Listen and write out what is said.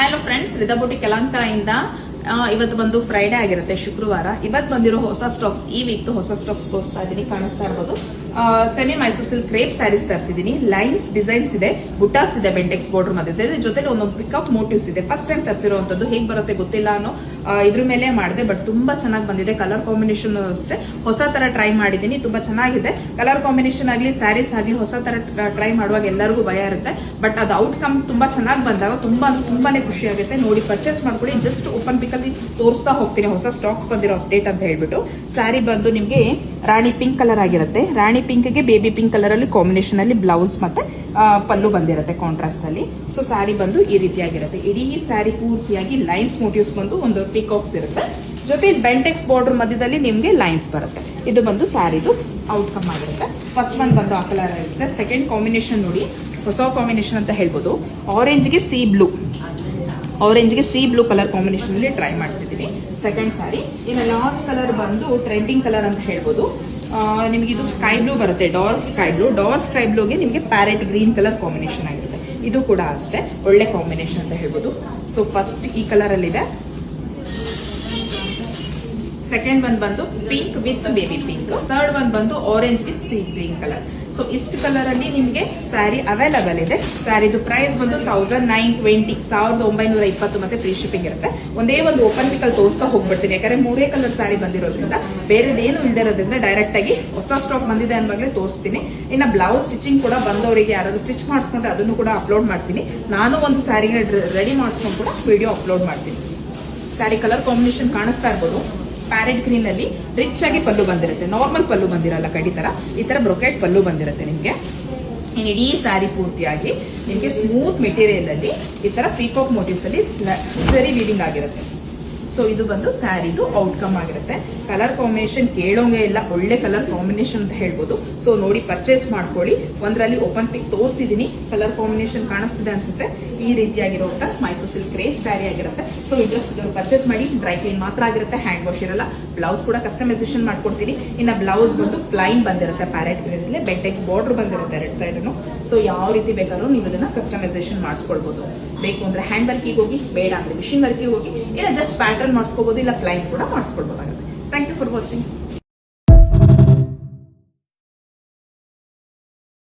Hello friends, ರಿದಾ boutique Yelahanka ಇಂದ ಇವತ್ತು ಬಂದು ಫ್ರೈಡೆ ಆಗಿರುತ್ತೆ, ಶುಕ್ರವಾರ. ಇವತ್ತು ಬಂದಿರೋ ಹೊಸ ಸ್ಟಾಕ್ಸ್, ಈ ವೀಕ್ ಹೊಸ ಸ್ಟಾಕ್ಸ್ ತೋರಿಸ್ತಾ ಇದ್ದೀನಿ. ಕಾಣಿಸ್ತಾ ಇರ್ಬೋದು, semi Mysuru silk crepe sarees ತರಿಸಿದ್ದೀನಿ. ಲೈನ್ಸ್ ಡಿಸೈನ್ಸ್ ಇದೆ, ಬುಟಾಸ್ ಇದೆ, ಬೆಂಟೆಕ್ಸ್ ಬಾರ್ಡರ್ ಮಧ್ಯದಲ್ಲಿ, ಜೊತೆಲಿ ಒಂದೊಂದು ಪಿಕಪ್ ಮೋಟಿವ್ಸ್ ಇದೆ. ಫಸ್ಟ್ ಟೈಮ್ ತರಿಸಿರುವಂತದ್ದು, ಹೇಗೆ ಬರುತ್ತೆ ಗೊತ್ತಿಲ್ಲ ಅನ್ನೋ ಇದ್ರ ಮೇಲೆ ಮಾಡಿದೆ, ಬಟ್ ತುಂಬಾ ಚೆನ್ನಾಗಿ ಬಂದಿದೆ. ಕಲರ್ ಕಾಂಬಿನೇಷನ್ ಅಷ್ಟೇ ಹೊಸ ತರ ಟ್ರೈ ಮಾಡಿದ್ದೀನಿ, ತುಂಬಾ ಚೆನ್ನಾಗಿದೆ. ಕಲರ್ ಕಾಂಬಿನೇಷನ್ ಆಗಲಿ, ಸ್ಯಾರೀಸ್ ಆಗಲಿ, ಹೊಸ ತರ ಟ್ರೈ ಮಾಡುವಾಗ ಎಲ್ಲರಿಗೂ ಭಯ ಇರುತ್ತೆ, ಬಟ್ ಅದು ಔಟ್ಕಮ್ ತುಂಬಾ ಚೆನ್ನಾಗಿ ಬಂದಾಗ ತುಂಬಾನೇ ಖುಷಿ ಆಗುತ್ತೆ. ನೋಡಿ, ಪರ್ಚೇಸ್ ಮಾಡ್ಕೊಳ್ಳಿ. ಜಸ್ಟ್ ಓಪನ್ ಪಿಕ್ ಅಲ್ಲಿ ತೋರಿಸ್ತಾ ಹೋಗ್ತೀನಿ ಹೊಸ ಸ್ಟಾಕ್ಸ್ ಬಂದಿರೋ ಅಪ್ಡೇಟ್ ಅಂತ ಹೇಳ್ಬಿಟ್ಟು. ಸ್ಯಾರಿ ಬಂದು ನಿಮ್ಗೆ ರಾಣಿ ಪಿಂಕ್ ಕಲರ್ ಆಗಿರುತ್ತೆ. ರಾಣಿ ಪಿಂಕ್ ಗೆ ಬೇಬಿ ಪಿಂಕ್ ಕಲರ್ ಅಲ್ಲಿ ಕಾಂಬಿನೇಷನ್ ಅಲ್ಲಿ ಬ್ಲೌಸ್ ಮತ್ತೆ ಪಲ್ಲು ಬಂದಿರುತ್ತೆ ಕಾಂಟ್ರಾಸ್ಟ್ ಅಲ್ಲಿ. ಸೊ ಸ್ಯಾರಿ ಬಂದು ಈ ರೀತಿಯಾಗಿರುತ್ತೆ. ಇಡೀ ಸ್ಯಾರಿ ಪೂರ್ತಿಯಾಗಿ ಲೈನ್ಸ್ ಮೋಟಿವ್ಸ್ ಬಂದು ಒಂದು ಪಿಕಾಕ್ಸ್ ಇರುತ್ತೆ, ಜೊತೆ ಬೆಂಟೆಕ್ಸ್ ಬಾರ್ಡರ್ ಮಧ್ಯದಲ್ಲಿ ನಿಮ್ಗೆ ಲೈನ್ಸ್ ಬರುತ್ತೆ. ಇದು ಬಂದು ಸ್ಯಾರಿದು ಔಟ್ಕಮ್ ಆಗಿರುತ್ತೆ. ಫಸ್ಟ್ ಒನ್ ಬಂದು ಆ ಕಲರ್ ಇರುತ್ತೆ. ಸೆಕೆಂಡ್ ಕಾಂಬಿನೇಷನ್ ನೋಡಿ, ಹೊಸ ಕಾಂಬಿನೇಷನ್ ಅಂತ ಹೇಳ್ಬೋದು. ಆರೆಂಜ್ಗೆ ಸಿ ಬ್ಲೂ ಕಲರ್ ಕಾಂಬಿನೇಷನ್ ಅಲ್ಲಿ ಟ್ರೈ ಮಾಡಿಸಿದೀನಿ. ಸೆಕೆಂಡ್ ಸ್ಯಾರಿ. ಇನ್ನು ಲಾಸ್ಟ್ ಕಲರ್ ಬಂದು ಟ್ರೆಂಡಿಂಗ್ ಕಲರ್ ಅಂತ ಹೇಳ್ಬೋದು. ನಿಮ್ಗೆ ಇದು ಸ್ಕೈ ಬ್ಲೂ ಬರುತ್ತೆ, ಡಾರ್ಕ್ ಸ್ಕೈ ಬ್ಲೂಗೆ ನಿಮ್ಗೆ ಪ್ಯಾರೆಟ್ ಗ್ರೀನ್ ಕಲರ್ ಕಾಂಬಿನೇಷನ್ ಆಗಿರುತ್ತೆ. ಇದು ಕೂಡ ಅಷ್ಟೇ ಒಳ್ಳೆ ಕಾಂಬಿನೇಷನ್ ಅಂತ ಹೇಳ್ಬೋದು. ಸೊ ಫಸ್ಟ್ ಈ ಕಲರ್ ಅಲ್ಲಿ ಇದೆ. ಸೆಕೆಂಡ್ ಒನ್ ಬಂದು pink with baby pink. Third one ಬಂದು orange with sea green colour. So ಇಷ್ಟು ಕಲರ್ ಅಲ್ಲಿ ನಿಮ್ಗೆ ಸ್ಯಾರಿ ಅವೈಲಬಲ್ ಇದೆ. ಸ್ಯಾರಿದು ಪ್ರೈಸ್ ಬಂದು 1920, 1920 ಮತ್ತೆ ಫ್ರೀ ಶಿಪ್ಪಿಂಗ್ ಇರುತ್ತೆ. ಒಂದೇ ಒಂದು ಓಪನ್ ಪಿಕ್ ಅಲ್ಲಿ ತೋರಿಸ್ತಾ ಹೋಗ್ಬಿಡ್ತೀನಿ, ಯಾಕಂದ್ರೆ ಮೂರೇ ಕಲರ್ ಸ್ಯಾರಿ ಬಂದಿರೋದ್ರಿಂದ, ಬೇರೆದೇನು ಇಲ್ದಿರೋದ್ರಿಂದ ಡೈರೆಕ್ಟ್ ಆಗಿ ಹೊಸ ಸ್ಟಾಕ್ ಬಂದಿದೆ ಅಂದಾಗಲೇ ತೋರಿಸ್ತೀನಿ. ಇನ್ನು ಬ್ಲೌಸ್ ಸ್ಟಿಚಿಂಗ್ ಕೂಡ ಬಂದವರಿಗೆ ಯಾರಾದ್ರೂ ಸ್ಟಿಚ್ ಮಾಡಿಸ್ಕೊಂಡ್ರೆ ಅದನ್ನು ಕೂಡ ಅಪ್ಲೋಡ್ ಮಾಡ್ತೀನಿ. ನಾನು ಒಂದು ಸ್ಯಾರಿನ ರೆಡಿ ಮಾಡಿಸ್ಕೊಂಡು ಕೂಡ ವಿಡಿಯೋ ಅಪ್ಲೋಡ್ ಮಾಡ್ತೀನಿ. ಸ್ಯಾರಿ ಕಲರ್ ಕಾಂಬಿನೇಷನ್ ಕಾಣಿಸ್ತಾ ಇರ್ಬೋದು. ಪ್ಯಾರೆಟ್ ಗ್ರೀನ್ ಅಲ್ಲಿ ರಿಚ್ ಆಗಿ ಪಲ್ಲು ಬಂದಿರುತ್ತೆ, ನಾರ್ಮಲ್ ಪಲ್ಲು ಬಂದಿರಲ್ಲ, ಕಡಿ ತರ ಈ ತರ ಬ್ರೊಕೆಟ್ ಪಲ್ಲು ಬಂದಿರುತ್ತೆ ನಿಮ್ಗೆ. ಇಡೀ ಸ್ಯಾರಿ ಪೂರ್ತಿಯಾಗಿ ನಿಮ್ಗೆ ಸ್ಮೂತ್ ಮೆಟೀರಿಯಲ್ ಅಲ್ಲಿ ಈ ತರ ಪೀಕಾಕ್ ಮೋಟಿವ್ಸ್ ಅಲ್ಲಿ ಸರಿ ವೀವಿಂಗ್ ಆಗಿರುತ್ತೆ. ಸೊ ಇದು ಬಂದು ಸ್ಯಾರಿದು ಔಟ್ಕಮ್ ಆಗಿರುತ್ತೆ. ಕಲರ್ ಕಾಂಬಿನೇಷನ್ ಕೇಳೋಂಗೆ ಇಲ್ಲ, ಒಳ್ಳೆ ಕಲರ್ ಕಾಂಬಿನೇಷನ್ ಅಂತ ಹೇಳ್ಬೋದು. ಸೊ ನೋಡಿ, ಪರ್ಚೇಸ್ ಮಾಡ್ಕೊಳ್ಳಿ. ಒಂದರಲ್ಲಿ ಓಪನ್ ಪಿಕ್ ತೋರಿಸಿದೀನಿ, ಕಲರ್ ಕಾಂಬಿನೇಷನ್ ಕಾಣಿಸ್ತಿದೆ ಅನ್ಸುತ್ತೆ. ಈ ರೀತಿಯಾಗಿರುವಂತ ಮೈಸೂರು ಸಿಲ್ಕ್ ಕ್ರೇಪ್ ಸ್ಯಾರಿ ಆಗಿರುತ್ತೆ. ಸೊ ಇಂಟ್ರೆಸ್ಟ್ ಇದ್ದವರು ಪರ್ಚೇಸ್ ಮಾಡಿ. ಡ್ರೈ ಕ್ಲೀನ್ ಮಾತ್ರ ಆಗಿರುತ್ತೆ, ಹ್ಯಾಂಡ್ ವಾಶ್ ಇರಲ್ಲ. ಬ್ಲೌಸ್ ಕೂಡ ಕಸ್ಟಮೈಸೇಷನ್ ಮಾಡ್ಕೊಡ್ತೀನಿ. ಇನ್ನು ಬ್ಲೌಸ್ ಬಂದು ಪ್ಲೈನ್ ಬಂದಿರುತ್ತೆ, ಪ್ಯಾರೆಟ್ ಗ್ರೀನ್ ಬೆಂಟೆಕ್ಸ್ ಬಾರ್ಡರ್ ಬಂದಿರುತ್ತೆ ಎರಡು ಸೈಡ್. ಸೊ ಯಾವ ರೀತಿ ಬೇಕಾದ್ರೂ ನೀವು ಇದನ್ನ ಕಸ್ಟಮೈಸೇಷನ್ ಮಾಡಿಸ್ಕೊಳ್ಬಹುದು. ಬೇಕು ಅಂದ್ರೆ ಹ್ಯಾಂಡ್ ವರ್ಕಿಗೆ ಹೋಗಿ, ಬೇಡ ಅಂದ್ರೆ ಮಿಷಿನ್ ವರ್ಕಿಗೆ ಹೋಗಿ, ಇಲ್ಲ ಜಸ್ಟ್ ಪ್ಯಾಟರ್ನ್ ಮಾಡಿಸ್ಕೋಬಹುದು, ಇಲ್ಲ ಪ್ಲೈನ್ ಕೂಡ ಮಾಡಿಸ್ಕೊಳ್ಬಹುದಾಗುತ್ತೆ. Thank you for watching.